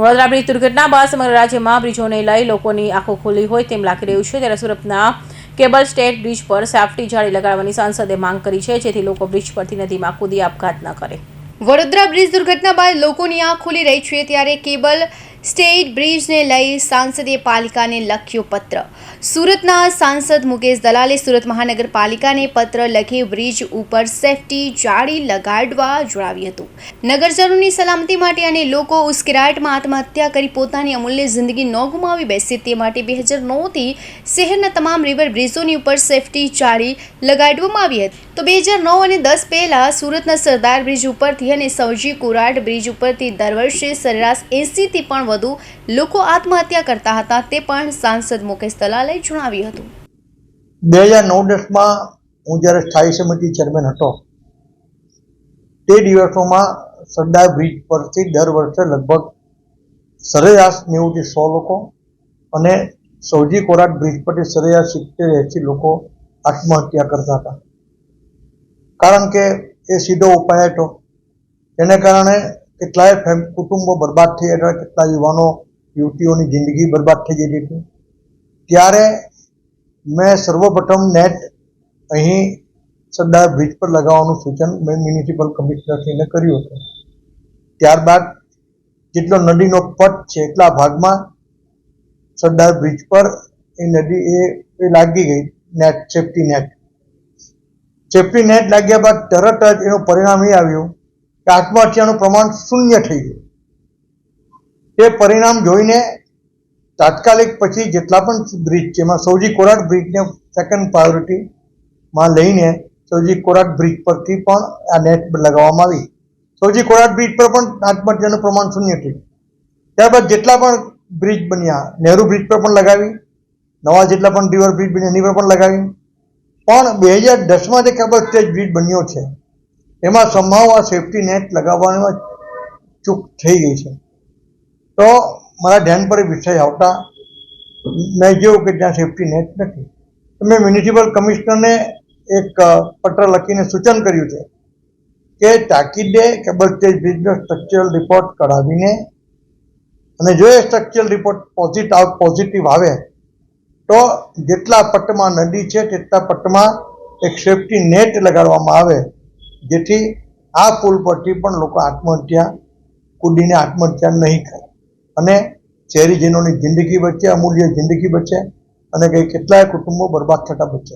Vadodara bridge દુર્ઘટના બાદ સમગ્ર રાજ્યમાં બ્રિજોને લઈ લોકોની આંખો ખુલ્લી હોય તેમ લાગી રહ્યું છે। ત્યારે સુરતના કેબલ સ્ટેટ બ્રિજ પર સેફટી જાળી લગાડવાની સાંસદે માંગ કરી છે, જેથી લોકો બ્રિજ પરથી નદીમાં કૂદી આપઘાત ન કરે। વડોદરા બ્રિજ દુર્ઘટના બાદ લોકોની આંખ ખુલી રહી છે, ત્યારે કેબલ સ્ટેટ બ્રિજને લઈ સાંસદે પાલિકાને લખ્યો પત્ર। સુરતના સાંસદ મુકેશ દલાલે સુરત મહાનગરપાલિકાને પત્ર લખી બ્રિજ ઉપર સેફટી જાળી લગાડવા જણાવ્યું હતું। નગરજનોની સલામતી માટે અને લોકો ઉશ્કેરાટમાં આત્મહત્યા કરી પોતાની અમૂલ્ય જિંદગી ન ગુમાવી બેસે તે માટે 2009થી શહેરના તમામ રિવર બ્રિજોની ઉપર સેફટી જાળી લગાડવામાં આવી હતી। તો 2009 અને 10 પહેલા સુરતના સરદાર બ્રિજ ઉપરથી અને સૌજી કોરાટ બ્રિજ ઉપરથી દર વર્ષે સરેરાશ 80 થી પણ વધુ લોકો આત્મહત્યા કરતા હતા, તે પણ સાંસદ મુકેશ દલાલે જણાવ્યું હતું। 2009-10માં હું જ્યારે સ્થાયી સમિતિ ચેરમેન હતો તે દિવસોમાં સરદાર બ્રિજ પરથી દર વર્ષે લગભગ સરેરાશ 90 થી 100 લોકો અને સૌજી કોરાટ બ્રિજ પરથી સરેરાશ 70-80 લોકો આત્મહત્યા કરતા હતા, કારણ કે એ સીધો ઉપાય હતો। તેને કારણે કેટલાય કુટુંબો બરબાદ થઈ ગયા, કેટલા યુવાનો યુવતીઓની જિંદગી બરબાદ થઈ જતી હતી। ત્યારે મેં સર્વપ્રથમ નેટ અહીં સરદાર બ્રિજ પર લગાવવાનું સૂચન મેં મ્યુનિસિપલ કમિશનરશ્રીને કર્યું હતું। ત્યારબાદ જેટલો નદીનો પટ છે એટલા ભાગમાં સરદાર બ્રિજ પર એ નદી એ લાગી ગઈ નેટ, સેફ્ટી નેટ લાગ્યા બાદ તરત જ એનું પરિણામ એ આવ્યું કે આત્મહત્યાનું પ્રમાણ શૂન્ય થઈ ગયું। તે પરિણામ જોઈને તાત્કાલિક પછી જેટલા પણ બ્રિજ છે એમાં સૌજી કોરાટ બ્રિજને સેકન્ડ પ્રાયોરિટીમાં લઈને સૌજી કોરાટ બ્રિજ પરથી પણ આ નેટ લગાવવામાં આવી। સૌજી કોરાટ બ્રિજ પર પણ આત્મહત્યાનું પ્રમાણ શૂન્ય થયું। ત્યારબાદ જેટલા પણ બ્રિજ બન્યા, નહેરુ બ્રિજ પર પણ લગાવી, નવા જેટલા પણ રિવર બ્રિજ બન્યા એની પર પણ લગાવી, પણ 2010માં જે કેબલ સ્ટેટ બ્રિજ બન્યો છે એમાં સંભાવ આ સેફટી નેટ લગાવવામાં ચૂક થઈ ગઈ છે। તો મારા ધ્યાન પર વિષય આવતા મેં જોયું કે ત્યાં સેફટી નેટ નથી, તો મેં મ્યુનિસિપલ કમિશનરને એક પત્ર લખીને સૂચન કર્યું છે કે તાકીદે કેબલ સ્ટેટ બ્રિજનો સ્ટ્રક્ચરલ રિપોર્ટ કઢાવીને અને જો એ સ્ટ્રક્ચરલ રિપોર્ટ પોઝિટિવ આવે તો જેટલા પટ્ટમાં નદી છે તેટલા પટ્ટમાં એક સેફટી નેટ લગાડવામાં આવે, જેથી આ પુલ પરથી પણ લોકો કૂદીને આત્મહત્યા નહીં કરે અને શહેરીજનોની જિંદગી બચે, અમૂલ્ય જિંદગી બચે અને કેટલાય કુટુંબો બરબાદ થતા બચે।